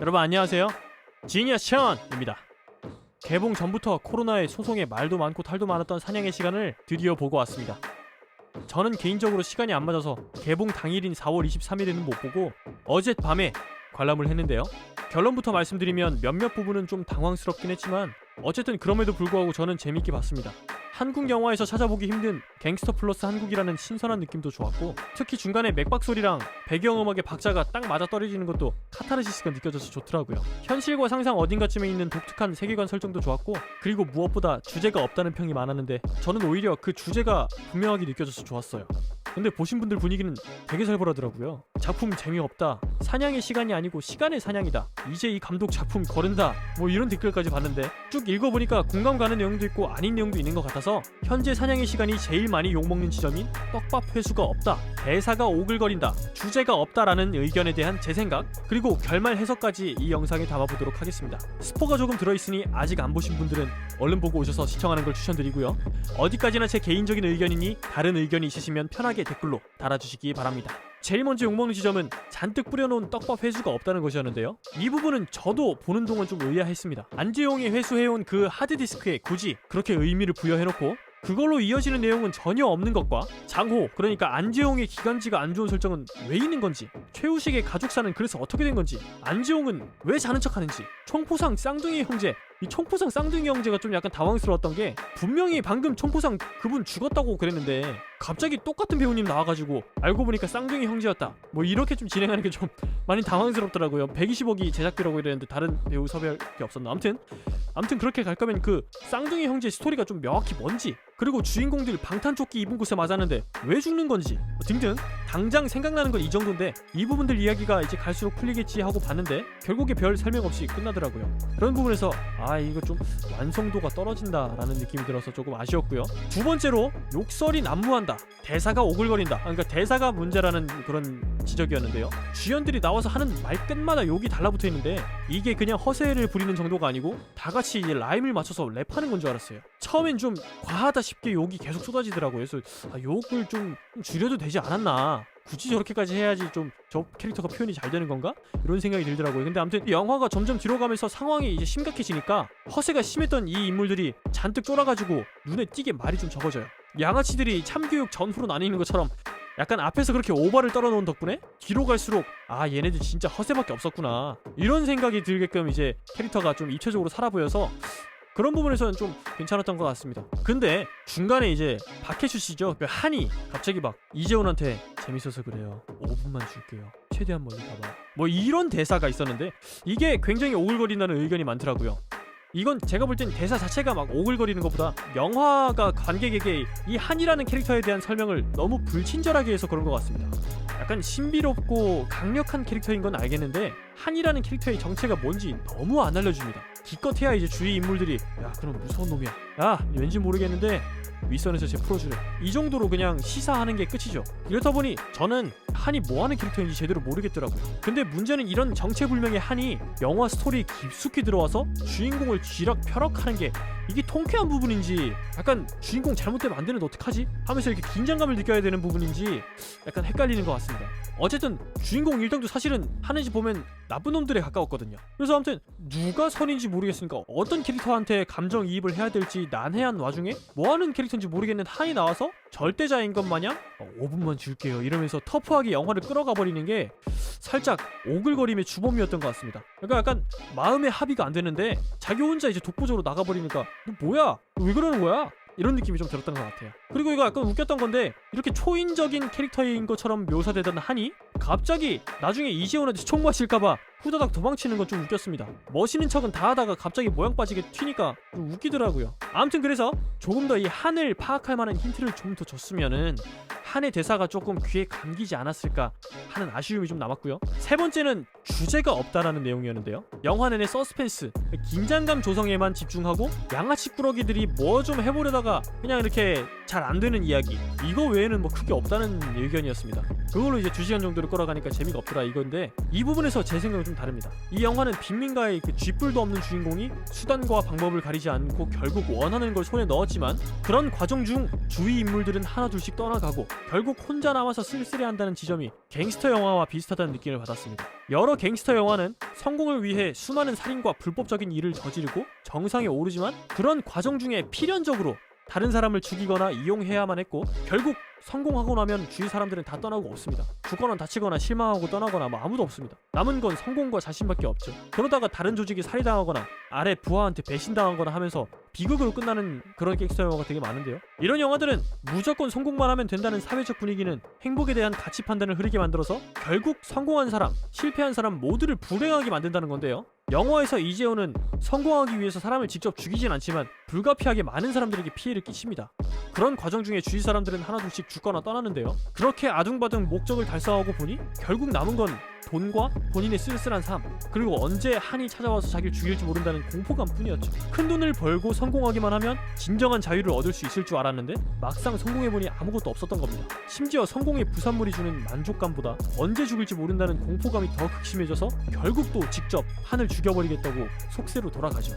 여러분 안녕하세요. 지니어스 션입니다. 개봉 전부터 코로나의 소송에 말도 많고 탈도 많았던 사냥의 시간을 드디어 보고 왔습니다. 저는 개인적으로 시간이 안 맞아서 개봉 당일인 4월 23일에는 못 보고 어젯밤에 관람을 했는데요. 결론부터 말씀드리면 몇몇 부분은 좀 당황스럽긴 했지만 어쨌든 그럼에도 불구하고 저는 재밌게 봤습니다. 한국 영화에서 찾아보기 힘든 갱스터 플러스 한국이라는 신선한 느낌도 좋았고, 특히 중간에 맥박 소리랑 배경음악의 박자가 딱 맞아 떨어지는 것도 카타르시스가 느껴져서 좋더라고요. 현실과 상상 어딘가쯤에 있는 독특한 세계관 설정도 좋았고, 그리고 무엇보다 주제가 없다는 평이 많았는데 저는 오히려 그 주제가 분명하게 느껴져서 좋았어요. 근데 보신 분들 분위기는 되게 살벌하더라고요. 작품 재미없다, 사냥의 시간이 아니고 시간의 사냥이다, 이제 이 감독 작품 거른다, 뭐 이런 댓글까지 봤는데 쭉 읽어보니까 공감 가는 내용도 있고 아닌 내용도 있는 것 같아서 현재 사냥의 시간이 제일 많이 욕먹는 지점인 떡밥 회수가 없다, 대사가 오글거린다, 주제가 없다라는 의견에 대한 제 생각, 그리고 결말 해석까지 이 영상에 담아보도록 하겠습니다. 스포가 조금 들어있으니 아직 안 보신 분들은 얼른 보고 오셔서 시청하는 걸 추천드리고요. 어디까지나 제 개인적인 의견이니 다른 의견이 있으시면 편하게 댓글로 달아주시기 바랍니다. 제일 먼저 욕먹는 지점은 잔뜩 뿌려놓은 떡밥 회수가 없다는 것이었는데요. 이 부분은 저도 보는 동안 좀 의아했습니다. 안재용이 회수해온 그 하드디스크에 굳이 그렇게 의미를 부여해놓고 그걸로 이어지는 내용은 전혀 없는 것과, 장호, 그러니까 안재용의 기관지가 안 좋은 설정은 왜 있는 건지, 최우식의 가족사는 그래서 어떻게 된 건지, 안재용은 왜 자는 척하는지, 총포상 쌍둥이 형제, 이 총포상 쌍둥이 형제가 좀 약간 당황스러웠던 게 분명히 방금 총포상 그분 죽었다고 그랬는데 갑자기 똑같은 배우님 나와가지고 알고 보니까 쌍둥이 형제였다, 뭐 이렇게 좀 진행하는 게 좀 많이 당황스럽더라고요. 120억이 제작비라고 이랬는데 다른 배우 섭외할 게 없었나. 아무튼 그렇게 갈 거면 그 쌍둥이 형제 스토리가 좀 명확히 뭔지, 그리고 주인공들 방탄조끼 입은 곳에 맞았는데 왜 죽는 건지 등등 당장 생각나는 건 이 정도인데 이 부분들 이야기가 이제 갈수록 풀리겠지 하고 봤는데 결국에 별 설명 없이 끝나더라고요. 그런 부분에서 이거 좀 완성도가 떨어진다라는 느낌이 들어서 조금 아쉬웠고요. 두 번째로 욕설이 난무한다, 대사가 오글거린다, 그러니까 대사가 문제라는 그런 지적이었는데요. 주연들이 나와서 하는 말 끝마다 욕이 달라붙어 있는데 이게 그냥 허세를 부리는 정도가 아니고 다 같이 이제 라임을 맞춰서 랩하는 건 줄 알았어요. 처음엔 좀 과하다 싶게 욕이 계속 쏟아지더라고요. 그래서 욕을 좀 줄여도 되지 않았나, 굳이 저렇게까지 해야지 좀 저 캐릭터가 표현이 잘 되는 건가? 이런 생각이 들더라고요. 근데 아무튼 영화가 점점 뒤로 가면서 상황이 이제 심각해지니까 허세가 심했던 이 인물들이 잔뜩 쫄아가지고 눈에 띄게 말이 좀 적어져요. 양아치들이 참교육 전후로 나뉘는 것처럼 약간 앞에서 그렇게 오버를 떨어놓은 덕분에 뒤로 갈수록 얘네들 진짜 허세밖에 없었구나, 이런 생각이 들게끔 이제 캐릭터가 좀 입체적으로 살아 보여서 그런 부분에서는 좀 괜찮았던 것 같습니다. 근데 중간에 이제 박해슈 씨죠, 그 한이 갑자기 막 이재훈한테 재밌어서 그래요, 5분만 줄게요, 최대한 멀리 가봐, 뭐 이런 대사가 있었는데 이게 굉장히 오글거린다는 의견이 많더라고요. 이건 제가 볼 땐 대사 자체가 막 오글거리는 것보다 영화가 관객에게 이 한이라는 캐릭터에 대한 설명을 너무 불친절하게 해서 그런 것 같습니다. 약간 신비롭고 강력한 캐릭터인 건 알겠는데 한이라는 캐릭터의 정체가 뭔지 너무 안 알려줍니다. 기껏해야 이제 주위 인물들이 야 그럼 무서운 놈이야, 야 왠지 모르겠는데 윗선에서 쟤 풀어주래, 이 정도로 그냥 시사하는 게 끝이죠. 이렇다 보니 저는 한이 뭐하는 캐릭터인지 제대로 모르겠더라고요. 근데 문제는 이런 정체불명의 한이 영화 스토리에 깊숙이 들어와서 주인공을 쥐락펴락하는 게 이게 통쾌한 부분인지, 약간 주인공 잘못되면 안 되는데 어떡하지? 하면서 이렇게 긴장감을 느껴야 되는 부분인지 약간 헷갈리는 것 같습니다. 어쨌든 주인공 일당도 사실은 하는지 보면 나쁜 놈들에 가까웠거든요. 그래서 아무튼 누가 선인지 모르겠으니까 어떤 캐릭터한테 감정이입을 해야 될지 난해한 와중에 뭐하는 캐릭터인지 모르겠는 한이 나와서 절대자인 것 마냥 5분만 줄게요 이러면서 터프하게 영화를 끌어가 버리는 게 살짝 오글거림의 주범이었던 것 같습니다. 그러니까 약간 마음의 합의가 안 되는데 자기 혼자 이제 독보적으로 나가버리니까 너 뭐야? 너 왜 그러는 거야? 이런 느낌이 좀 들었던 것 같아요. 그리고 이거 약간 웃겼던 건데 이렇게 초인적인 캐릭터인 것처럼 묘사되던 한이 갑자기 나중에 이재훈한테 총 맞힐까봐 후다닥 도망치는 건 좀 웃겼습니다. 멋있는 척은 다 하다가 갑자기 모양 빠지게 튀니까 좀 웃기더라고요. 아무튼 그래서 조금 더 이 한을 파악할 만한 힌트를 좀 더 줬으면은 한의 대사가 조금 귀에 감기지 않았을까 하는 아쉬움이 좀 남았고요. 세 번째는 주제가 없다라는 내용이었는데요. 영화 내내 서스펜스, 긴장감 조성에만 집중하고 양아치 꾸러기들이 뭐 좀 해보려다가 그냥 이렇게 잘 안 되는 이야기, 이거 외에는 뭐 크게 없다는 의견이었습니다. 그걸로 이제 2시간 정도를 끌어가니까 재미가 없더라 이건데, 이 부분에서 제 생각은 좀 다릅니다. 이 영화는 빈민가의 그 쥐뿔도 없는 주인공이 수단과 방법을 가리지 않고 결국 원하는 걸 손에 넣었지만, 그런 과정 중 주위 인물들은 하나둘씩 떠나가고 결국 혼자 남아서 쓸쓸해한다는 지점이 갱스터 영화와 비슷하다는 느낌을 받았습니다. 여러 갱스터 영화는 성공을 위해 수많은 살인과 불법적인 일을 저지르고 정상에 오르지만, 그런 과정 중에 필연적으로 다른 사람을 죽이거나 이용해야만 했고, 결국 성공하고 나면 주위 사람들은 다 떠나고 없습니다. 죽거나 다치거나 실망하고 떠나거나 뭐 아무도 없습니다. 남은 건 성공과 자신밖에 없죠. 그러다가 다른 조직이 살해당하거나 아래 부하한테 배신당하거나 하면서 비극으로 끝나는 그런 갱스터 영화가 되게 많은데요. 이런 영화들은 무조건 성공만 하면 된다는 사회적 분위기는 행복에 대한 가치 판단을 흐리게 만들어서 결국 성공한 사람, 실패한 사람 모두를 불행하게 만든다는 건데요. 영화에서 이재호는 성공하기 위해서 사람을 직접 죽이진 않지만 불가피하게 많은 사람들에게 피해를 끼칩니다. 그런 과정 중에 주위 사람들은 하나둘씩 죽거나 떠나는데요. 그렇게 아둥바둥 목적을 달성하고 보니 결국 남은 건 돈과 본인의 쓸쓸한 삶, 그리고 언제 한이 찾아와서 자기를 죽일지 모른다는 공포감뿐이었죠. 큰 돈을 벌고 성공하기만 하면 진정한 자유를 얻을 수 있을 줄 알았는데 막상 성공해보니 아무것도 없었던 겁니다. 심지어 성공의 부산물이 주는 만족감보다 언제 죽을지 모른다는 공포감이 더 극심해져서 결국 또 직접 한을 죽여버리겠다고 속세로 돌아가죠.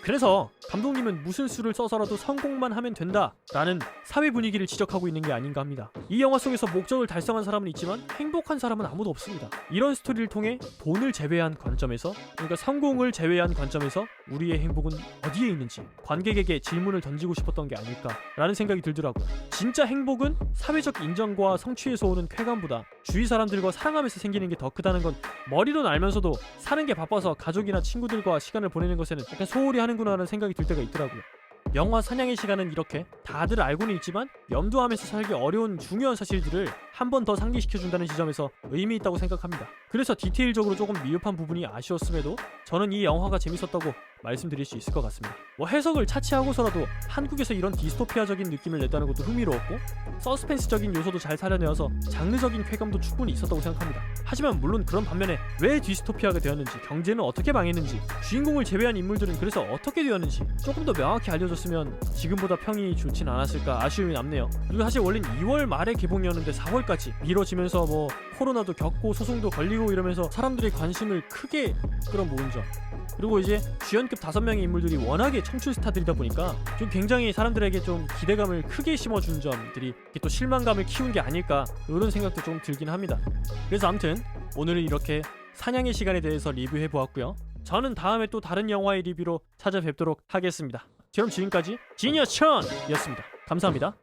그래서 감독님은 무슨 수를 써서라도 성공만 하면 된다라는 사회 분위기를 지적하고 있는 게 아닌가 합니다. 이 영화 속에서 목적을 달성한 사람은 있지만 행복한 사람은 아무도 없습니다. 이런 스토리를 통해 돈을 제외한 관점에서, 그러니까 성공을 제외한 관점에서 우리의 행복은 어디에 있는지 관객에게 질문을 던지고 싶었던 게 아닐까라는 생각이 들더라고요. 진짜 행복은 사회적 인정과 성취에서 오는 쾌감보다 주위 사람들과 사랑하면서 생기는 게 더 크다는 건 머리로는 알면서도 사는 게 바빠서 가족이나 친구들과 시간을 보내는 것에는 약간 소홀히 하는구나라는 생각이 들 때가 있더라고요. 영화 사냥의 시간은 이렇게 다들 알고는 있지만 염두하면서 살기 어려운 중요한 사실들을 한 번 더 상기시켜준다는 지점에서 의미 있다고 생각합니다. 그래서 디테일적으로 조금 미흡한 부분이 아쉬웠음에도 저는 이 영화가 재밌었다고 말씀드릴 수 있을 것 같습니다. 뭐 해석을 차치하고서라도 한국에서 이런 디스토피아적인 느낌을 냈다는 것도 흥미로웠고, 서스펜스적인 요소도 잘 살려내어서 장르적인 쾌감도 충분히 있었다고 생각합니다. 하지만 물론 그런 반면에 왜 디스토피아가 되었는지, 경제는 어떻게 망했는지, 주인공을 제외한 인물들은 그래서 어떻게 되었는지 조금 더 명확히 알려줬으면 지금보다 평이 좋진 않았을까 아쉬움이 남네요. 그리고 사실 원래는 2월 말에 개봉이었는데 4월까지 미뤄지면서 뭐 코로나도 겪고 소송도 걸리고 이러면서 사람들의 관심을 크게 끌어모은 점, 그리고 이제 주연급 5명의 인물들이 워낙에 청춘 스타들이다 보니까 좀 굉장히 사람들에게 좀 기대감을 크게 심어준 점들이 또 실망감을 키운 게 아닐까, 이런 생각도 좀 들긴 합니다. 그래서 아무튼 오늘은 이렇게 사냥의 시간에 대해서 리뷰해 보았고요. 저는 다음에 또 다른 영화의 리뷰로 찾아뵙도록 하겠습니다. 그럼 지금까지 지니어스 천이었습니다. 감사합니다.